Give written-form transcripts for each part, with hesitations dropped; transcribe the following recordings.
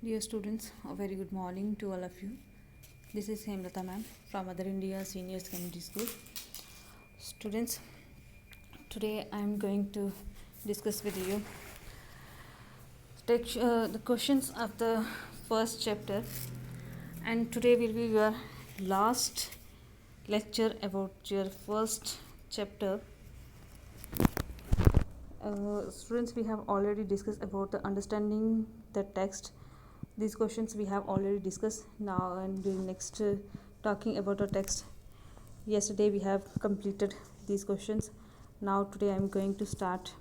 Dear students, a very good morning to all of you. This is Hemlata ma'am from Mother India Senior Secondary School. Students, today I am going to discuss with you the questions of the first chapter, and today will be your last lecture about your first chapter. Students, we have already discussed about the understanding the text. These questions we have already discussed now, and next talking about the text. Yesterday we have completed these questions. Now today I am going to start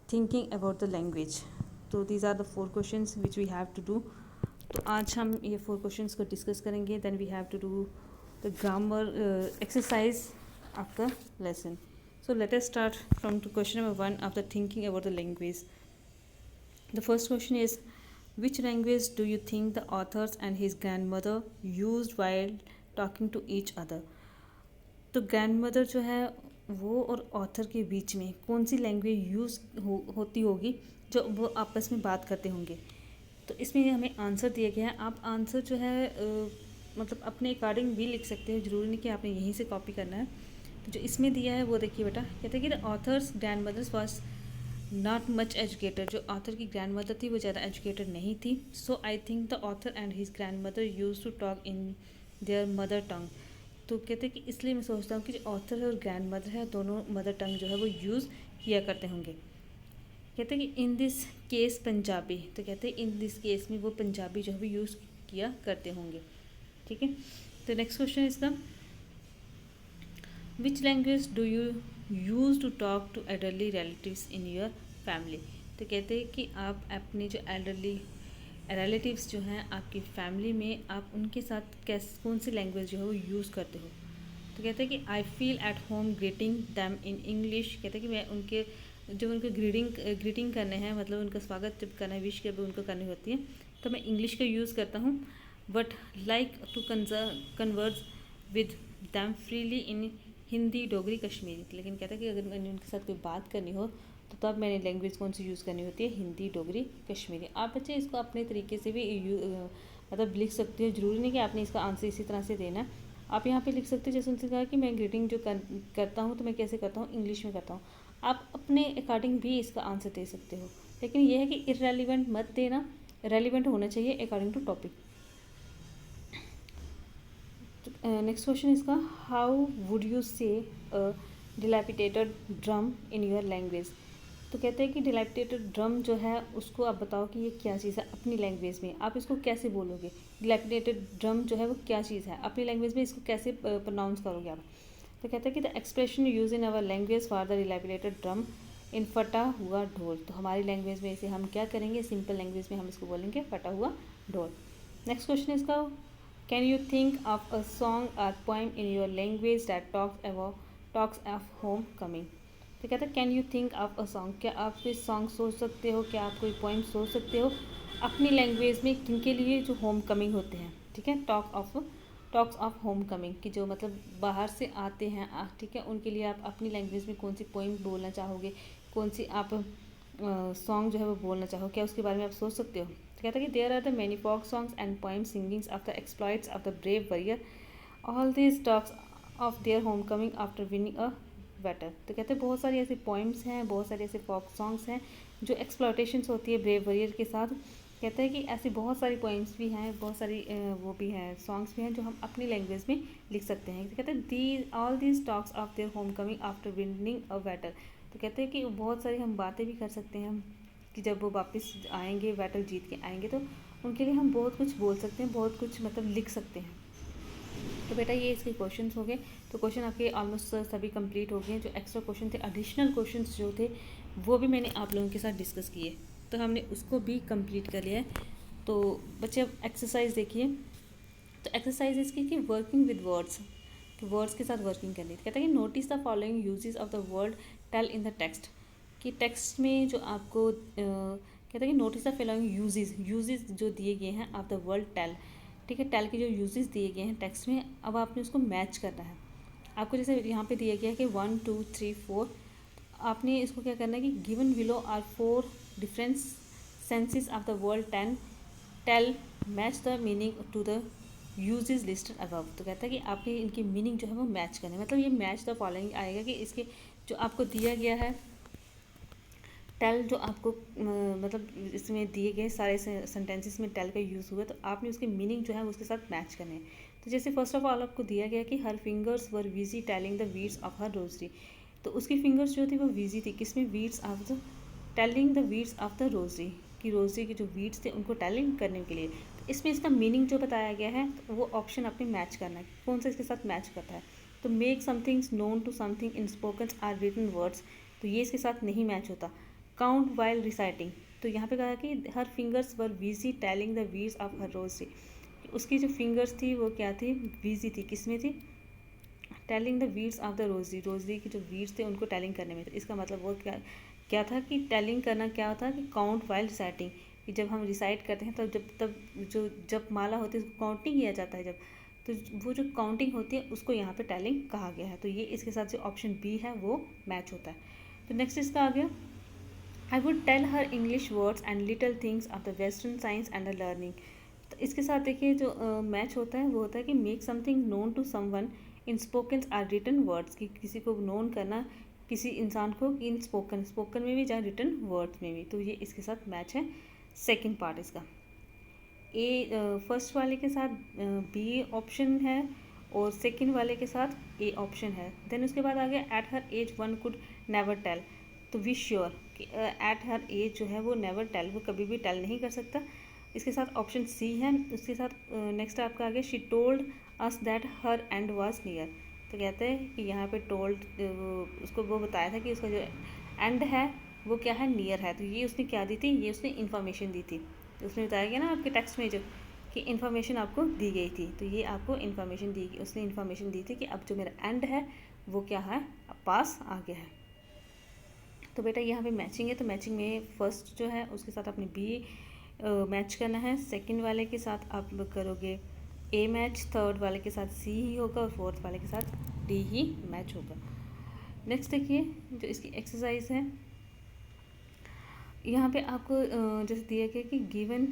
thinking about the language. तो these are the 4 questions which we have to do. तो आज हम ये 4 questions को discuss करेंगे. Then we have to do the grammar exercise of the lesson. So let us start from question number 1 of the thinking about the language. The first question is, which language do you think the authors and his grandmother used while talking to each other? तो grandmother जो है वो और author के बीच में कौन सी language use होती होगी जो वो आपस में बात करते होंगे. तो इसमें हमें आंसर दिया गया है. आप आंसर जो है मतलब अपने अकॉर्डिंग भी लिख सकते हो, ज़रूरी नहीं कि आपने यहीं से कॉपी करना है. तो जो इसमें दिया है वो देखिए बेटा, कहते हैं कि the author's grand mothers was not much educated. जो ऑथर की ग्रैंड मदर थी वो ज़्यादा एजुकेटेड नहीं थी. So I think the author and his grand mother use to talk in their mother tongue. तो कहते हैं कि इसलिए मैं सोचता हूँ कि जो ऑथर और ग्रैंड मदर है दोनों मदर टंग जो है वो यूज़ किया करते होंगे. कहते हैं कि इन दिस केस पंजाबी. तो कहते हैं इन दिस केस में वो पंजाबी जो है वो यूज़ किया करते होंगे. ठीक है. तो नेक्स्ट क्वेश्चन इसका, which language do you use to talk to elderly relatives in your family. तो कहते हैं कि आप अपने जो एल्डरली रिलेटिव्स जो हैं आपकी फैमिली में, आप उनके साथ कौन सी लैंग्वेज जो है वो यूज़ करते हो. तो कहते हैं कि I feel at home greeting them in English. कहते हैं कि मैं उनके जो उनको ग्रीटिंग करने हैं, मतलब उनका स्वागत जब करना है, विश जब उनको करनी होती है, तो मैं इंग्लिश का यूज़ करता हूँ. But like to converse with them freely in Hindi, Dogri, Kashmiri. लेकिन कहता है कि अगर मैंने उनके साथ कोई बात करनी हो तो तब मैंने लैंग्वेज कौन सी यूज़ करनी होती है, हिंदी, डोगरी, कश्मीरी. आप बच्चे इसको अपने तरीके से भी मतलब लिख सकते हो. ज़रूरी नहीं कि आपने इसका आंसर इसी तरह से देना. आप यहाँ पे लिख सकते हो जैसे उनसे कहा कि मैं ग्रीटिंग जो करता हूँ तो मैं कैसे करता हूँ, इंग्लिश में करता हूँ. आप अपने अकॉर्डिंग भी इसका आंसर दे सकते हो, लेकिन यह है कि इररेलीवेंट मत देना, रेलिवेंट होना चाहिए according to topic. Next question इसका, how would you say dilapidated drum in your language. तो कहते हैं कि डिलैपिडेटेड ड्रम जो है उसको आप बताओ कि ये क्या चीज़ है अपनी लैंग्वेज में. आप इसको कैसे बोलोगे, डिलैपिडेटेड ड्रम जो है वो क्या चीज़ है अपनी लैंग्वेज में, इसको कैसे प्रोनाउंस करोगे आप. तो कहते हैं कि the expression use in our language for the dilapidated drum in फटा हुआ ढोल. तो हमारी लैंग्वेज में इसे हम क्या करेंगे, सिंपल लैंग्वेज में हम इसको बोलेंगे फटा हुआ ढोल. नेक्स्ट क्वेश्चन इसका, can you think of a song और poem in your language that talks of home coming. तो कहते हैं can you think of a song, क्या आप कोई सॉन्ग सोच सकते हो, क्या आप कोई पोइम सोच सकते हो अपनी लैंग्वेज में किनके लिए जो होम कमिंग होते हैं. ठीक है, टॉक्स ऑफ होम कमिंग की जो मतलब बाहर से आते हैं, ठीक है, उनके लिए आप अपनी लैंग्वेज में कौन सी पोइम बोलना चाहोगे, कौन सी आप सॉन्ग जो है वो बोलना चाहो, क्या उसके बारे में आप सोच सकते हो. तो कहता है कि there are the many folk songs and poem singings of the exploits of the brave warrior. All this talks of their home coming after winning a battle. तो कहते हैं बहुत सारी ऐसी पोइम्स हैं, बहुत सारे ऐसे फोक सॉन्ग्स हैं जो एक्सप्लॉटेशंस होती है ब्रेव वॉरियर के साथ. कहते हैं कि ऐसी बहुत सारी पोइम्स भी हैं, बहुत सारी वो भी हैं, सॉन्ग्स भी हैं जो हम अपनी लैंग्वेज में लिख सकते हैं. तो कहते हैं the all these talks of their home coming after winning a battle. तो कहते हैं कि बहुत सारी हम बातें भी कर सकते हैं कि जब वो वापस आएंगे, बैटल जीत के आएंगे, तो उनके लिए हम बहुत कुछ बोल सकते हैं, बहुत कुछ मतलब लिख सकते हैं. तो बेटा ये इसके क्वेश्चंस हो गए. तो क्वेश्चन आपके ऑलमोस्ट सभी कंप्लीट हो गए. जो एक्स्ट्रा क्वेश्चन थे, एडिशनल क्वेश्चंस जो थे वो भी मैंने आप लोगों के साथ डिस्कस किए, तो हमने उसको भी कंप्लीट कर लिया है. तो बच्चे अब एक्सरसाइज देखिए. तो एक्सरसाइज इसकी कि वर्किंग विद वर्ड्स, कि वर्ड्स के साथ वर्किंग करनी. तो कहता है कि notice the following usages of the word tell in the text. कि टेक्स्ट में जो आपको कहता है कि नोटिस द फॉलोइंग यूजेस जो दिए गए हैं ऑफ द वर्ड टेल. ठीक है, टेल के जो यूजेस दिए गए हैं टेक्स्ट में, अब आपने उसको मैच करना है. आपको जैसे यहाँ पे दिया गया है कि 1 2 3 4, आपने इसको क्या करना है कि given below are 4 different senses of the word ten tell match the meaning to the use is listed above. तो कहता है कि आपके इनकी मीनिंग जो है वो मैच करने, मतलब ये मैच द फॉलोइंग आएगा कि इसके जो आपको दिया गया है टेल, जो आपको मतलब इसमें दिए गए सारे सेंटेंसेस में टेल का यूज़ हुआ, तो आपने उसके मीनिंग जो है उसके साथ मैच करने हैं। तो जैसे फर्स्ट ऑफ ऑल आपको दिया गया कि हर fingers were busy telling the weeds of her rosary. तो उसकी फिंगर्स जो थी वो बिजी थी किसमें, weeds of the telling the weeds of the rosary, कि रोजरी के जो वीड्स थे उनको टेलिंग करने के लिए। तो इसमें इसका मीनिंग जो बताया गया है तो वो ऑप्शन आपने मैच करना है, कौन सा इसके साथ मैच करता है। तो make somethings known to something in spoken or written words, तो ये इसके साथ नहीं मैच होता। काउंट वाइल रिसाइटिंग, तो यहाँ पे कहा कि हर fingers were busy telling the weeds of her rosary, उसकी जो फिंगर्स थी वो क्या थी, बिजी थी किसमें थी, telling the weeds of the rosary, rosary के जो वीड्स थे उनको टेलिंग करने में। तो इसका मतलब वो क्या क्या था कि टेलिंग करना क्या होता है कि काउंट वाइल रिसाइटिंग, कि जब हम रिसाइट करते हैं तब जो जब माला होती है उसको काउंटिंग किया जाता है जब, तो वो जो काउंटिंग होती है उसको यहाँ पे टेलिंग कहा गया है। तो ये इसके साथ जो ऑप्शन बी है वो मैच होता है। तो नेक्स्ट इसका आ गया, I would tell her English words and little things of the western science and the learning. तो इसके साथ देखिए जो मैच होता है वो होता है कि make something known to someone in spoken or written words, कि किसी को नोन करना किसी इंसान को इन स्पोकन में भी या रिटन वर्ड्स में भी। तो ये इसके साथ मैच है सेकंड पार्ट इसका। फर्स्ट वाले के साथ बी ऑप्शन है और सेकंड वाले के साथ ए ऑप्शन है। देन उसके बाद आ गया at her age one could never tell, तो वी श्योर कि एट हर एज जो है वो नेवर टेल, वो कभी भी टेल नहीं कर सकता। इसके साथ ऑप्शन सी है। उसके साथ नेक्स्ट आपका आ गया she told us that her and was near, तो कहते हैं कि यहाँ पे टोल्ड उसको वो बताया था कि उसका जो एंड है वो क्या है, नियर है। तो ये उसने क्या दी थी, ये उसने इन्फॉर्मेशन दी थी। तो उसने बताया गया ना आपके टेक्स्ट में जो कि इन्फॉर्मेशन आपको दी गई थी, तो ये आपको इन्फॉर्मेशन दी, उसने इन्फॉर्मेशन दी थी कि अब जो मेरा एंड है वो क्या है, पास आ गया है। तो बेटा यहाँ पे मैचिंग है, तो मैचिंग में फर्स्ट जो है उसके साथ आपने बी मैच करना है, सेकंड वाले के साथ आप करोगे ए मैच, थर्ड वाले के साथ सी ही होगा और फोर्थ वाले के साथ डी ही मैच होगा। नेक्स्ट देखिए जो इसकी एक्सरसाइज है, यहाँ पे आपको जैसे दिया गया कि given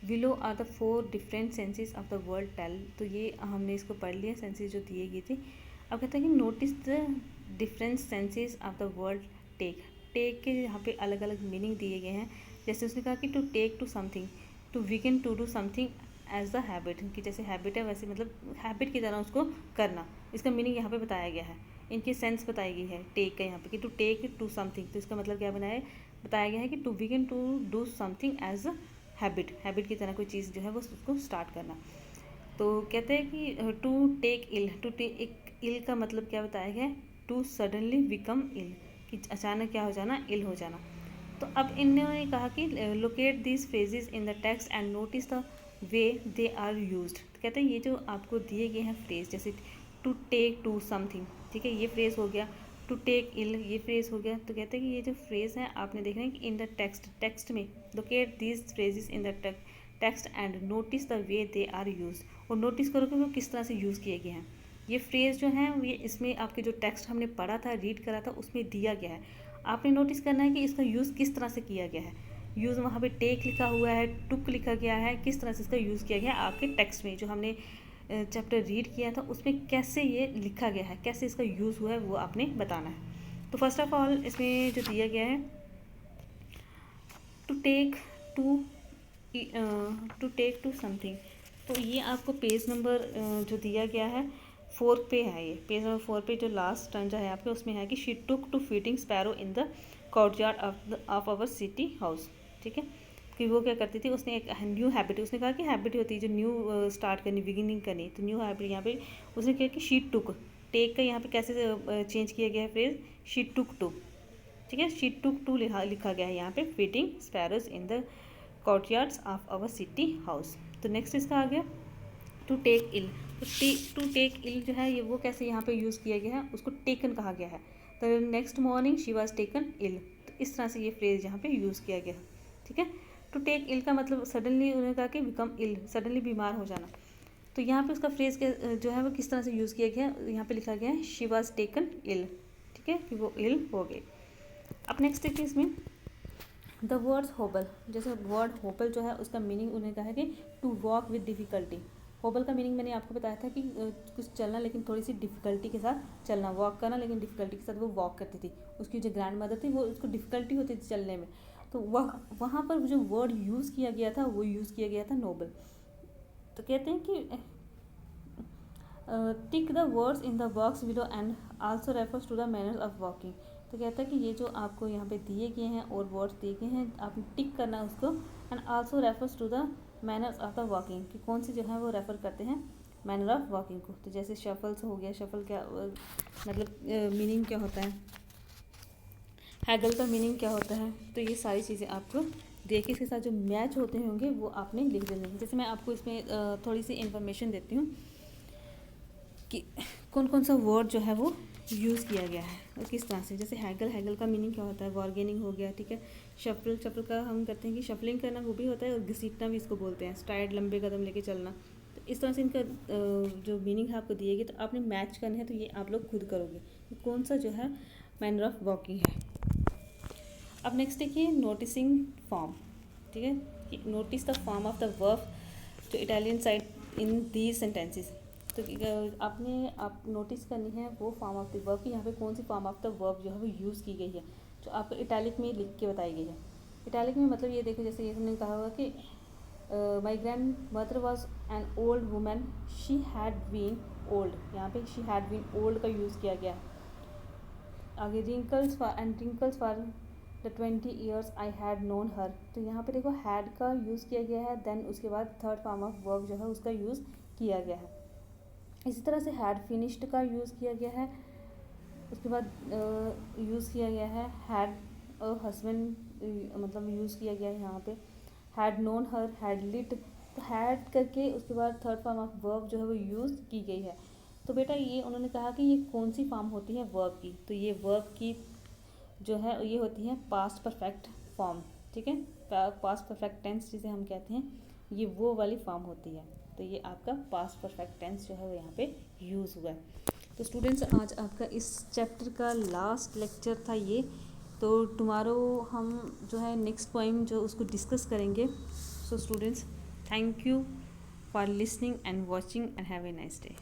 below are the 4 different senses of the word tell, तो ये हमने इसको पढ़ लिया सेंसेस जो दिए गई थी। अब कहते हैं कि notice the different senses of the word take, take के यहाँ पे अलग अलग मीनिंग दिए गए हैं। जैसे उसने कहा कि to take to something, to weaken to do something as the habit, कि जैसे हैबिट है वैसे मतलब हैबिट की तरह उसको करना, इसका मीनिंग यहाँ पे बताया गया है। इनकी सेंस बताई गई है टेक का यहाँ पे कि टू टेक टू समथिंग, तो इसका मतलब क्या बताया गया है कि to weaken to do something as a habit, habit की तरह कोई चीज़ जो है वो उसको स्टार्ट करना। तो कहते हैं कि to take ill, to take ill का मतलब क्या बताया गया है, टू सडनली बिकम इल, कि अचानक क्या हो जाना, इल हो जाना। तो अब इन्होंने कहा कि locate this phrases in the text and notice the way they are used. तो कहते हैं ये जो आपको दिए गए हैं फ्रेज, जैसे टू टेक टू समथिंग, ठीक है, ये फ्रेज हो गया, टू टेक इल ये फ्रेज हो गया। तो कहते हैं कि ये जो फ्रेज है आपने देखना है कि इन द टेक्स्ट में locate this phrases in the text and notice the way they are used, और नोटिस करो कि वो किस तरह से यूज़ किए गए हैं। ये फ्रेज जो है ये इसमें आपके जो टेक्स्ट हमने पढ़ा था, रीड करा था, उसमें दिया गया है। आपने नोटिस करना है कि इसका यूज़ किस तरह से किया गया है। यूज़ वहाँ पे टेक लिखा हुआ है, टुक लिखा गया है, किस तरह से इसका यूज़ किया गया है आपके टेक्स्ट में जो हमने चैप्टर रीड किया था उसमें कैसे ये लिखा गया है, कैसे इसका यूज़ हुआ है वो आपने बताना है। तो फर्स्ट ऑफ ऑल इसमें जो दिया गया है टू टेक टू समथिंग, तो ये आपको पेज नंबर जो दिया गया है 4 पे है, ये पेज नंबर 4 पे जो लास्ट टर्न जो है आपके उसमें है कि she took to feeding sparrow in the courtyard of our city house, ठीक है, कि वो क्या करती थी, उसने एक न्यू हैबिट, उसने कहा कि हैबिट होती है जो न्यू स्टार्ट करनी, बिगिनिंग करनी, तो न्यू हैबिट यहाँ पे उसने किया कि शी टुक, टेक का यहाँ पे कैसे चेंज किया गया है फ्रेज, शी टुक टू, ठीक है, शी टुक टू लिखा गया है यहाँ पे feeding sparrows in the courtyards of our city house. तो नेक्स्ट इसका आ गया टू टेक इल, तो टू टेक इल जो है ये वो कैसे यहाँ पे यूज़ किया गया है, उसको टेकन कहा गया है। तो next morning she was taken ill, तो इस तरह से ये फ्रेज यहाँ पे यूज़ किया गया है, ठीक है। टू टेक इल का मतलब सडनली उन्होंने कहा कि बिकम इल, सडनली बीमार हो जाना। तो यहाँ पे उसका फ्रेज जो है वो किस तरह से यूज़ किया गया है, यहाँ पे लिखा गया है शी वाज टेकन इल, ठीक है, कि वो इल हो गए। अब नेक्स्ट देखिए इसमें द वर्ड्स होबल, जैसे वर्ड होबल जो है उसका मीनिंग उन्होंने कहा है कि टू वॉक विद डिफ़िकल्टी। होबल का मीनिंग मैंने आपको बताया था कि कुछ चलना लेकिन थोड़ी सी डिफ़िकल्टी के साथ चलना, वॉक करना लेकिन डिफ़िकल्टी के साथ वो वॉक करती थी। उसकी जो ग्रैंड मदर थी वो उसको डिफ़िकल्टी होती थी चलने में, तो वहाँ पर जो वर्ड यूज़ किया गया था वो यूज़ किया गया था नोबल। तो कहते हैं कि tick the words in the box below and also refers to the manners of walking. तो कहता है कि ये जो आपको यहाँ पे दिए गए हैं और वर्ड्स दिए गए हैं आपने टिक करना उसको, and also refers to the manners of the walking, कि कौन सी जो है वो रेफ़र करते हैं मैनर ऑफ वॉकिंग को। तो जैसे शफल्स हो गया, शफल क्या मतलब मीनिंग क्या होता है, हैगल का मीनिंग क्या होता है, तो ये सारी चीज़ें आपको देखिए इसके साथ जो मैच होते होंगे वो आपने लिख देने हैं। जैसे मैं आपको इसमें थोड़ी सी इन्फॉर्मेशन देती हूँ कि कौन कौन सा वर्ड जो है वो यूज़ किया गया है और किस तरह से। जैसे हैगल का मीनिंग क्या होता है, बार्गेनिंग हो गया, ठीक है। शफल का हम करते हैं कि शफलिंग करना वो भी होता है, और घसीटना भी इसको बोलते हैं, स्ट्राइड लंबे कदम लेके चलना। तो इस तरह से इनका जो मीनिंग है आपको दिए गए, तो आपने मैच करना है, तो ये आप लोग खुद करोगे कि कौन सा जो है मैनर ऑफ वॉकिंग है। अब नेक्स्ट देखिए नोटिसिंग फॉर्म, ठीक है, कि notice the form of the verb जो italicised in these sentences. तो आप नोटिस करनी है वो फॉर्म ऑफ द वर्ब की यहाँ पे कौन सी फॉर्म ऑफ द वर्ब जो है वो यूज़ की गई है, जो आपको इटैलिक में लिख के बताई गई है। इटैलिक में मतलब ये देखो, जैसे ये हमने कहा होगा कि my grandmother was an old women, she had been old, यहाँ पे शी हैड बीन ओल्ड का यूज़ किया गया है। आगे wrinkles for the 20 years I had known her, तो यहाँ पे देखो हैड का यूज़ किया गया है, देन उसके बाद थर्ड फॉर्म ऑफ वर्ब जो है उसका यूज़ किया गया है। इसी तरह से हैड फिनिश्ड का यूज़ किया गया है, उसके बाद यूज़ किया गया है हैड हस्बैंड, मतलब यूज़ किया गया है यहाँ पे had known her, had lit, तो हैड करके उसके बाद थर्ड फॉर्म ऑफ वर्ब जो है वो यूज़ की गई है। तो बेटा ये उन्होंने कहा कि ये कौन सी फॉर्म होती है वर्ब की, तो ये वर्ब की जो है ये होती है पास्ट परफेक्ट फॉर्म, ठीक है, पास्ट परफेक्ट टेंस जिसे हम कहते हैं, ये वो वाली फॉर्म होती है। तो ये आपका पास्ट परफेक्ट टेंस जो है वो यहाँ पे यूज़ हुआ है। तो स्टूडेंट्स आज आपका इस चैप्टर का लास्ट लेक्चर था ये, तो टुमारो हम जो है नेक्स्ट पोइम जो उसको डिस्कस करेंगे। So students thank you for listening and watching and have a nice day.